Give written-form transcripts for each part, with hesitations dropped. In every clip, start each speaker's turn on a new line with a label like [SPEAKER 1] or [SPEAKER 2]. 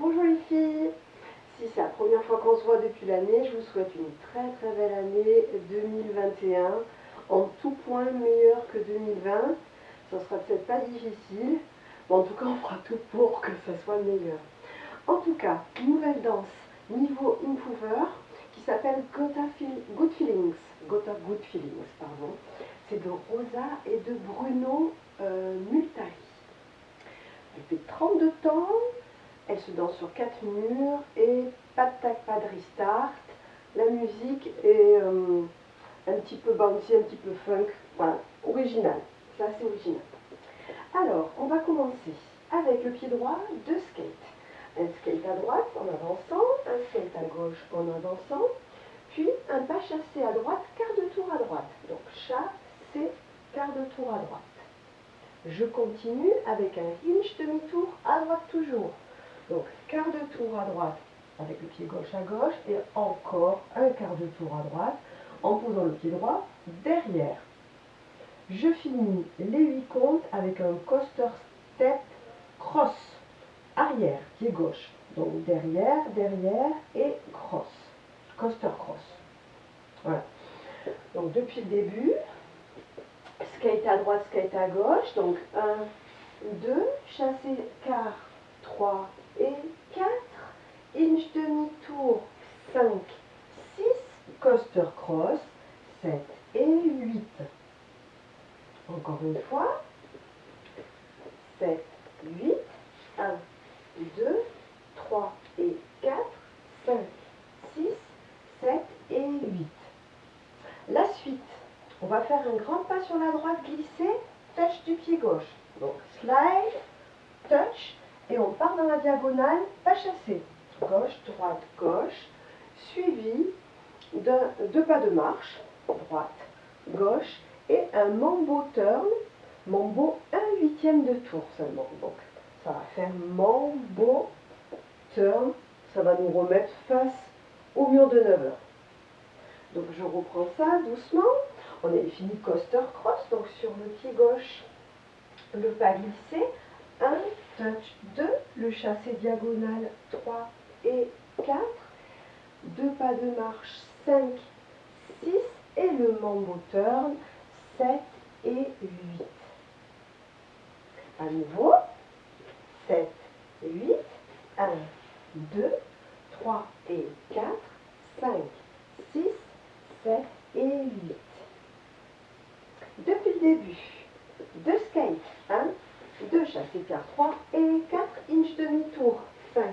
[SPEAKER 1] Bonjour les filles. Si c'est la première fois qu'on se voit depuis l'année, je vous souhaite une très belle année 2021, en tout point meilleur que 2020. Ça sera peut-être pas difficile, mais en tout cas on fera tout pour que ça soit meilleur. En tout cas, nouvelle danse niveau improver qui s'appelle Good Feelings. Pardon. C'est de Rosa et de Bruno Multari. Elle fait 32 temps. Elle se danse sur 4 murs et pas de tac, pas de restart. La musique est un petit peu bouncy, un petit peu funk. Voilà, original. C'est assez original. Alors, on va commencer avec le pied droit de skate. Un skate à droite en avançant, un skate à gauche en avançant, puis un pas chassé à droite, quart de tour à droite. Donc chassé, quart de tour à droite. Je continue avec un hinge demi-tour à droite toujours. Donc quart de tour à droite avec le pied gauche à gauche et encore un quart de tour à droite en posant le pied droit derrière. Je finis les 8 comptes avec un coaster step cross arrière, pied gauche. Donc derrière, derrière et cross. Coaster cross. Voilà. Donc depuis le début, skate à droite, skate à gauche. Donc 1, 2, chassé quart, 3 et 4. Hinge demi-tour, 5, 6. Coaster cross, 7 et 8. Encore une fois. 7, 8. 1, 2, 3 et 4. 5, 6, 7 et 8. La suite, on va faire un grand pas sur la droite glissé, touch du pied gauche. Donc slide, touch, et on part dans la diagonale, pas chassé. Gauche, droite, gauche, suivi de 2 pas de marche, droite, gauche, et un mambo turn, mambo 1/8 de tour seulement. Donc ça va faire mambo turn, ça va nous remettre face au mur de 9 heures. Donc je reprends ça doucement. On avait fini coaster cross, donc sur le pied gauche, le pas glissé, 1, touch 2, le chassé diagonal 3 et 4, 2 pas de marche 5, 6 et le mambo turn 7 et 8. À nouveau, 7, 8, 1, 2, 3 et 4, 5, 6, 7 et 8. Depuis le début, 2 skate, 1, 2 chassé quart, 3 et 4, hinge demi-tour, 5,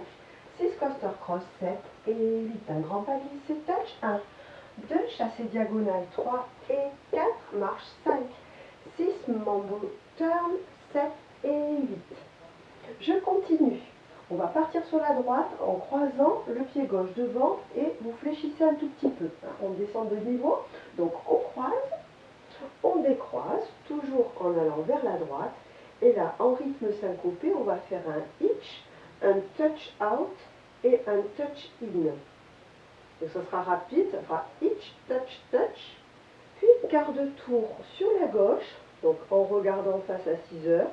[SPEAKER 1] 6 coaster cross, 7 et 8. Un grand pas glissé, touch, 1, 2 chassé diagonale, 3 et 4, marche 5, 6 mambo turn, 7 et 8. Je continue. On va partir sur la droite en croisant le pied gauche devant et vous fléchissez un tout petit peu. On descend de niveau, donc on croise, on décroise, toujours en allant vers la droite. Et là, en rythme syncopé, on va faire un hitch, un touch out et un touch in. Donc ça sera rapide, ça fera hitch, touch, touch. Puis quart de tour sur la gauche, donc en regardant face à 6 heures.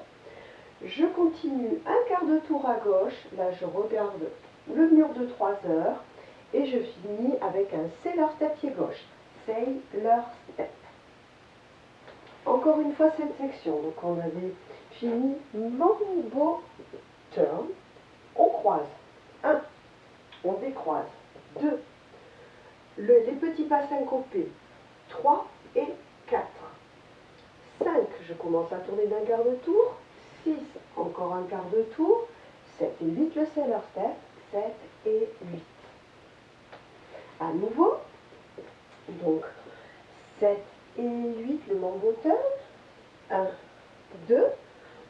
[SPEAKER 1] Je continue un quart de tour à gauche, là je regarde le mur de 3 heures et je finis avec un sailor step pied gauche. Sailor step. Encore une fois cette section, donc on avait fini mambo turn, on croise, 1, on décroise, 2, les petits pas syncopés, 3 et 4, 5, je commence à tourner d'un quart de tour, 6, encore un quart de tour, 7 et 8 le sailor step, 7 et 8. À nouveau, donc 7 et 8 le mambo turn, 1, 2,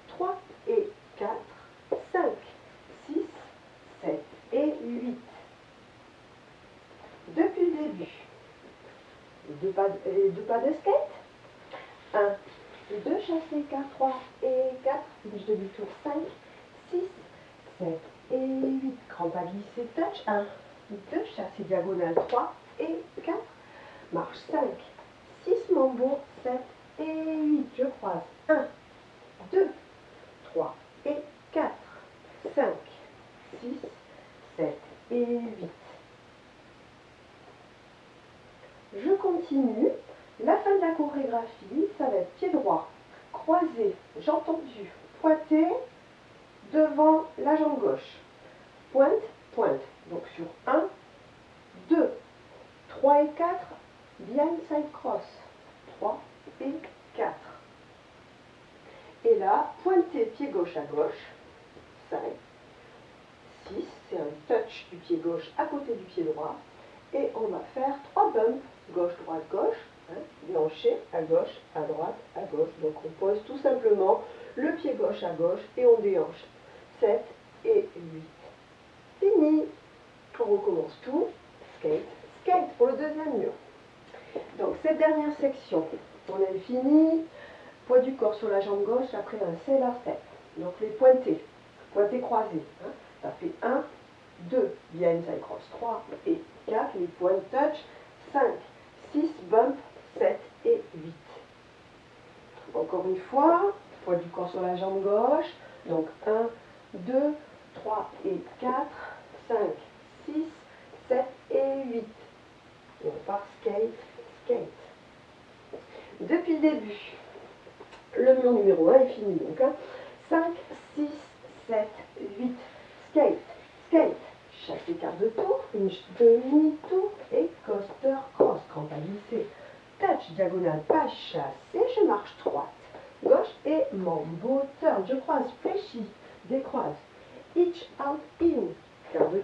[SPEAKER 1] 3 et 4, 5, 6, 7 et 8. Depuis le début, les 2 pas de skate, 1, 2 chassés, quart, 3 et 4, hinge demi-tour 5, 6, 7 et 8, grand pas glissé, touch, 1, 2 chassés diagonale 3 et 4, marche 5, 6 mambo, 7 et 8, je croise, 1, 2, 3 et 4, 5, 6, 7 et 8. Je continue. La fin de la chorégraphie, ça va être pied droit, croisé, jambe tendue, pointé devant la jambe gauche. Pointe, pointe. Donc sur 1, 2, 3 et 4, behind side cross. 3 et 4. Et là, pointé pied gauche à gauche. 5, 6, c'est un touch du pied gauche à côté du pied droit. Et on va faire 3 bumps, gauche, droite, gauche, hein, déhanché, à gauche, à droite, à gauche. Donc on pose tout simplement le pied gauche à gauche et on déhanche. 7 et 8. Fini. On recommence tout. Skate, skate pour le deuxième mur. Donc cette dernière section, on a fini. Poids du corps sur la jambe gauche après un sailor step. Donc les pointés, pointés croisés. Hein. Ça fait 1, 2, behind side cross, 3 et 4, les points touch, 5, 6, bump, 7 et 8. Encore une fois, poids du corps sur la jambe gauche, donc 1, 2, 3 et 4, 5, 6, 7 et 8. Et on part skate, skate. Depuis le début, le mur numéro 1 est fini. Donc 5, 6, 7, 8, skate, skate. Chassé quart de tour, inch demi-tour et coaster cross, crampe à glisser. Touch diagonale, pas chassé, je marche droite, gauche et mambo turn. Je croise, fléchis, décroise. Hitch out in. Quart de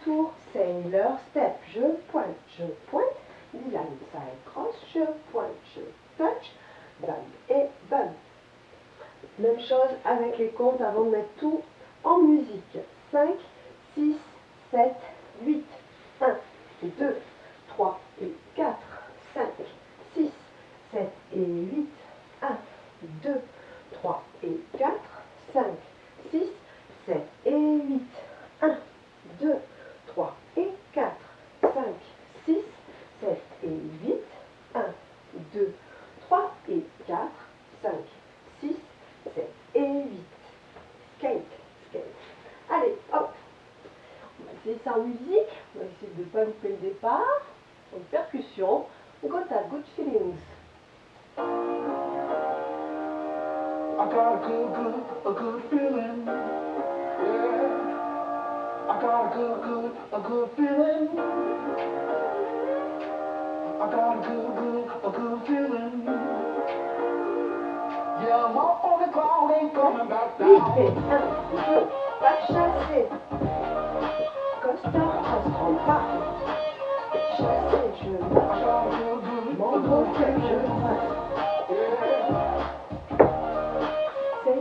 [SPEAKER 1] tour, sailor step. Je pointe, behind side cross, je pointe, je touch, bump et bump. Même chose avec les comptes avant de mettre tout en musique. 5, 6, 7, 8, 1, 2, 3 et 4, 5, 6, 7 et 8, 1, 2, 3 et 4, 5, 6, 7 et 8, 1, 2, 3 et 4, 5, 6, 7 et 8, 1, 2, 3 et 4, 5, 6, 7 et 8. Skate, skate. Allez, hop. On va essayer ça en musique. On va essayer de ne pas louper le départ. Donc, percussion. Got a good feelings.
[SPEAKER 2] I got a good feeling. Yeah. I got a good feeling. I got a good feeling. Yeah, I'm up on the cloud, ain't coming back down.
[SPEAKER 1] Vite, 1, 2, pas chasser. Coaster, cross, rentre pas. Chasser, je marche. Mambo, que je passe. C'est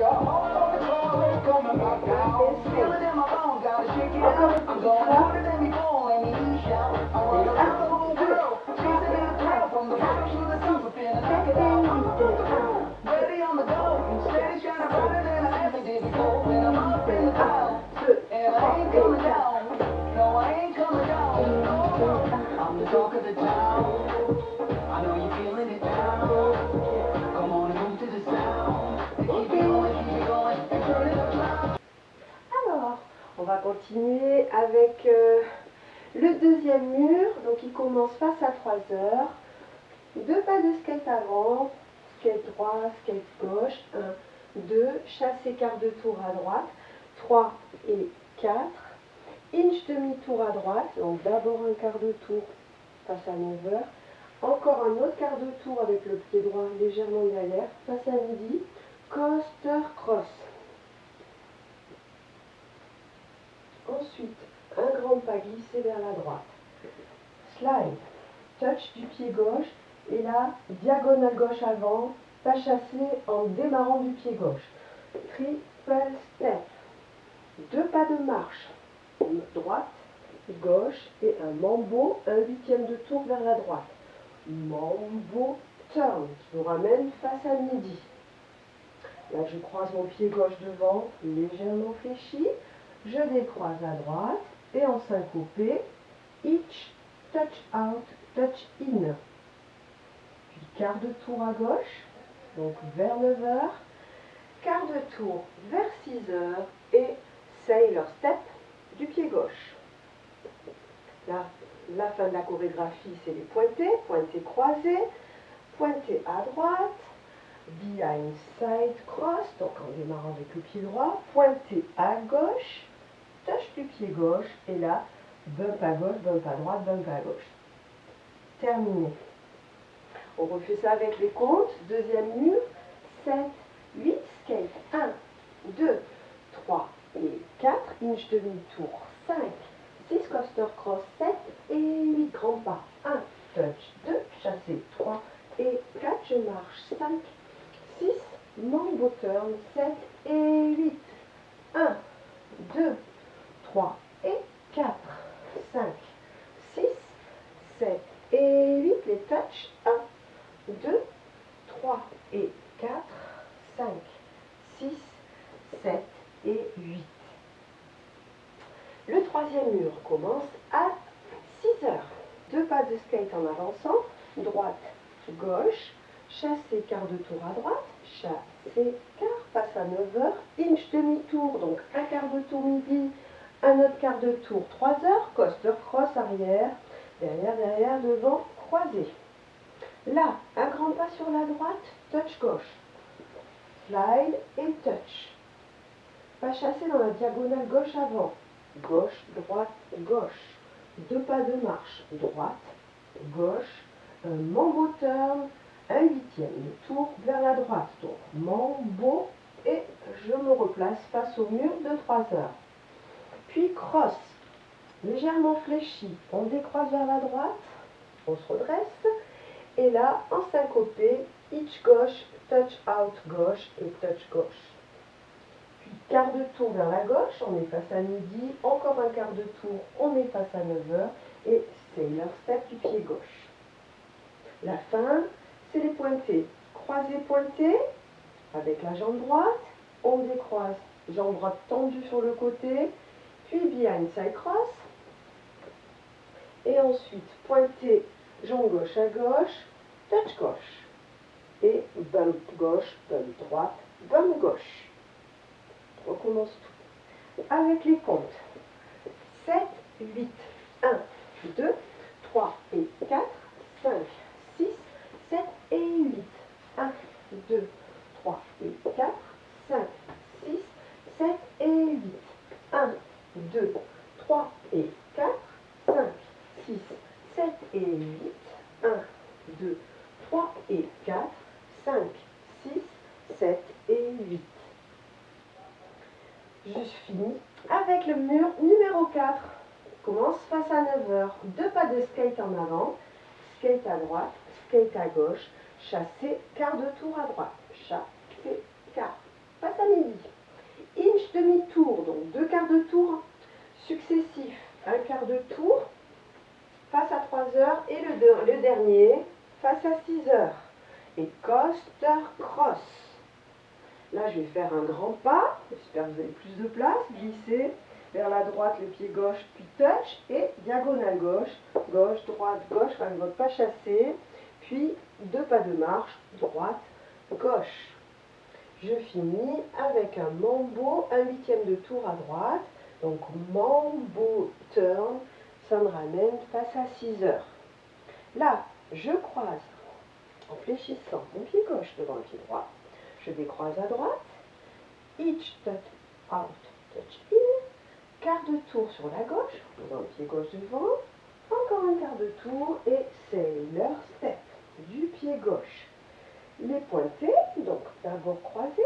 [SPEAKER 2] Yeah, I'm up on the cloud, ain't coming back down. Feel it in my bones, gotta shake it out. I'm going harder than before, let me shout. I wanna rock the whole world, chasing that thrill from the bottom to the top, feeling knock it out. Ready on the go, steady shining brighter than I ever did before. And I'm up in the clouds, and I ain't coming down. No, I ain't coming down. I'm the talk of the town. I know you're feeling it now. Come on and move to the sound. Keep it going, and turn it up loud.
[SPEAKER 1] Alors, on va continuer avec le deuxième mur. Donc, il commence face à 3 heures. 2 pas de skate avant, skate droit, skate gauche. 1, 2, chassé quart de tour à droite. 3 et 4. Inch demi-tour à droite. Donc, d'abord un quart de tour face à 9 heures. Encore un autre quart de tour avec le pied droit légèrement derrière. Face à midi. Coaster cross. Ensuite, un grand pas glissé vers la droite. Slide, touch du pied gauche et là, diagonale gauche avant, pas chassé en démarrant du pied gauche. Triple step. 2 pas de marche. Droite, gauche et un mambo, un huitième de tour vers la droite. Mambo turn qui nous ramène face à midi. Là, je croise mon pied gauche devant, légèrement fléchi. Je décroise à droite et en syncopé, hitch, touch out, touch in. Puis quart de tour à gauche, donc vers 9 heures. Quart de tour vers 6 heures et sailor step du pied gauche. Là, la fin de la chorégraphie, c'est les pointés, pointés croisés, pointés à droite, behind side cross, donc en démarrant avec le pied droit, pointé à gauche, touche du pied gauche, et là, bump à gauche, bump à droite, bump à gauche. Terminé. On refait ça avec les comptes. Deuxième mur, 7, 8, skate. 1, 2, 3 et 4. Inch demi-tour, 5, 6 coaster cross, 7 et 8 grands pas. 1, touch, 2, chassé, 3 et 4. Je marche, 5, 6, mambo turn, 7 et 8. 1, 2, 3 et 4, 5, 6, 7 et 8. Les touches, 1, 2, 3 et 4, 5, 6, 7 et 8. Le troisième mur commence à 6 heures. 2 pas de skate en avançant, droite, gauche, chassé quart de tour à droite, chassé quart, passe à 9 heures, inch demi-tour, donc un quart de tour midi, un autre quart de tour 3 heures, coaster cross arrière, derrière, derrière, devant, croisé. Là, un grand pas sur la droite, touch gauche, slide et touch. Pas chassé dans la diagonale gauche avant, gauche, droite, gauche. 2 pas de marche, droite, gauche, un mambo turn, un huitième de tour vers la droite. Donc mambo et je me replace face au mur de 3 heures. Puis cross, légèrement fléchi, on décroise vers la droite, on se redresse. Et là, en syncopé, hitch gauche, touch out gauche et touch gauche. Puis quart de tour vers la gauche, on est face à midi, encore un quart de tour, on est face à 9 heures et sailor step du pied gauche. La fin, c'est les pointés. Croisé pointé, avec la jambe droite, on décroise, jambe droite tendue sur le côté, puis behind side cross, et ensuite pointé, jambe gauche à gauche, touch gauche, et bump gauche, bump droite, bump gauche. On recommence tout. Avec les comptes, 7, 8, 1, 2, 3 et 4, 5, 6, 7 et 8. 1, 2, 3 et 4, 5, 6, 7 et 8. 1, 2, 3 et 4, 5, 6, 7 et 8. 1, 2, 3 et 4, 5, 6, 7 et 8. Je finis avec le mur numéro 4. Commence face à 9 heures. 2 pas de skate en avant, skate à droite, skate à gauche, chassé, quart de tour à droite, chassé, quart. Passe à midi. Inch demi-tour, donc 2 quarts de tour successifs. Un quart de tour face à 3 heures et le dernier face à 6 heures. Et coaster cross. Là, je vais faire un grand pas. J'espère que vous avez plus de place. Glisser vers la droite, le pied gauche, puis touch. Et diagonale gauche, gauche, droite, gauche, avec votre pas chassé. Puis 2 pas de marche, droite, gauche. Je finis avec un mambo, un huitième de tour à droite. Donc mambo turn, ça me ramène face à 6 heures. Là, je croise en fléchissant mon pied gauche devant le pied droit. Je décroise à droite, hitch, touch, out, touch, in, quart de tour sur la gauche, faisant le pied gauche devant, encore un quart de tour et sailor step du pied gauche. Les pointés, donc d'abord croisés,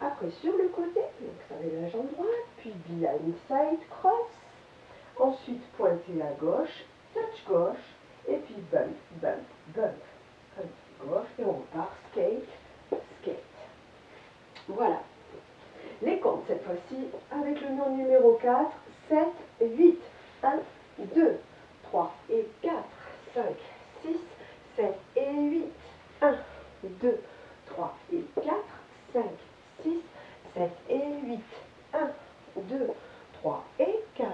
[SPEAKER 1] après sur le côté, donc ça va être la jambe droite, puis behind side cross, ensuite pointé à gauche, touch gauche, et puis bump, bump, bump, bump gauche, et on repart skate, skate. Voilà. Les comptes cette fois-ci avec le mur numéro 4, 7, 8, 1, 2, 3 et 4, 5, 6, 7 et 8, 1, 2, 3 et 4, 5, 6, 7 et 8, 1, 2, 3 et 4,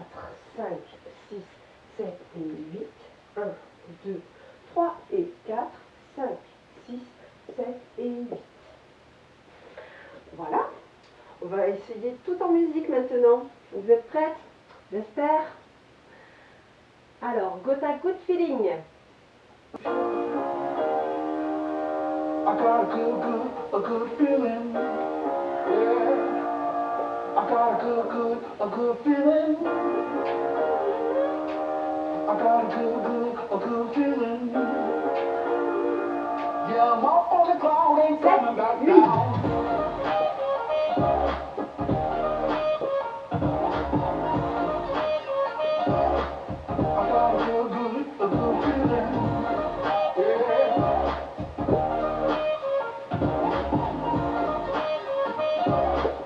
[SPEAKER 1] 5, 6, 7 et 8, 1, 2, 3 et 4, 5, 6, 7 et 8. On va essayer tout en musique maintenant. Vous êtes prêtes? J'espère. Alors, Got a Good Feeling.
[SPEAKER 2] I got a good feeling. Yeah. I got a good feeling. I got a good feeling. Yeah, I'm up on the cloud, ain't coming back down. I got a good feeling. Yeah.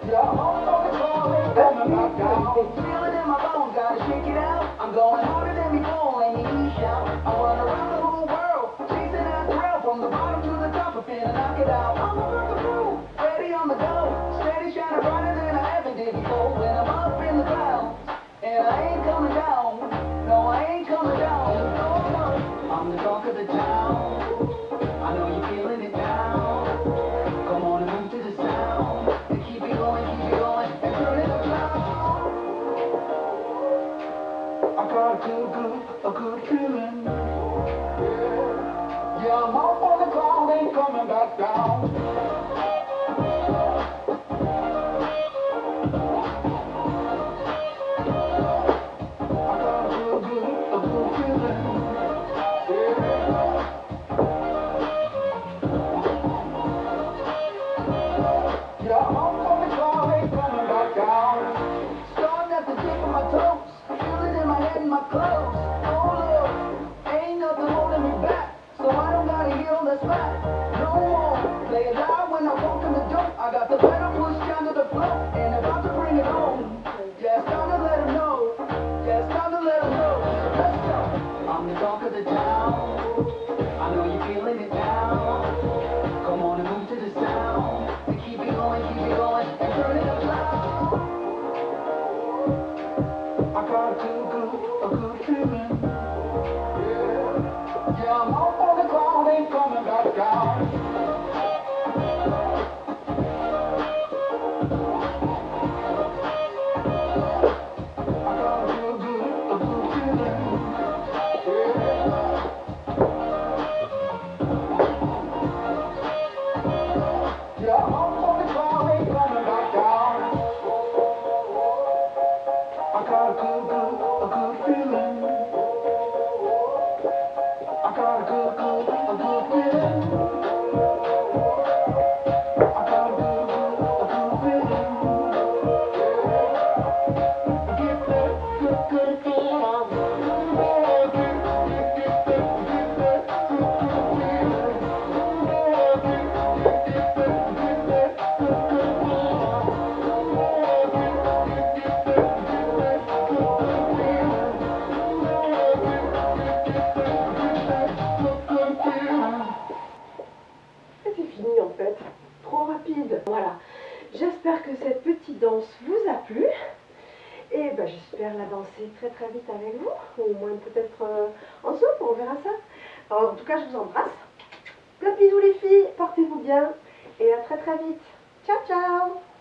[SPEAKER 2] Yeah, I'm up on the cloud, ain't coming back down. Feeling in my bones, gotta shake it out. I'm going harder than before, and you shout. I run around the whole world, chasing that thrill from the bottom to the top. I'm finna knock it out. I'm about to move, ready on the go, steady shining brighter than I ever did before. When I'm up in the clouds, and I ain't coming down. No, I ain't coming down. No, no. I'm the talk of the town. I know you're feeling it now. Come on and move to the sound. And keep it going, and turn it up loud. I got a good feeling. Yeah, I'm up on the cloud, ain't coming back down. I got a good feeling. Yeah, I'm up on the cloud, ain't coming back down. Starting at the tip of my toes, feeling in my head and my clothes. Oh look, ain't nothing holding me back, so I don't gotta heal the spot. No more, play it loud when I walk in the door. I got the pedal pushed down to the floor, and about to bring it home. Yeah, it's time to let 'em know. Yeah, it's time to let 'em know. Let's go. I'm the talk of the town. I know you're feeling it now. Come on and move to the sound. And keep it going, and turn it up loud. I got a good feeling. Yeah, I'm up on the cloud, ain't coming back down. I got a good feeling. Yeah, I'm up on the cloud, ain't coming back down. I got a good feeling. I got a good feeling. I got a good feeling. Get that good feeling.
[SPEAKER 1] C'est fini en fait, trop rapide. Voilà, j'espère que cette petite danse vous a plu. Et ben, j'espère la danser très très vite avec vous, ou au moins peut-être ensemble, on verra ça. Alors, en tout cas, je vous embrasse. Plein de bisous les filles, portez-vous bien et à très très vite. Ciao ciao.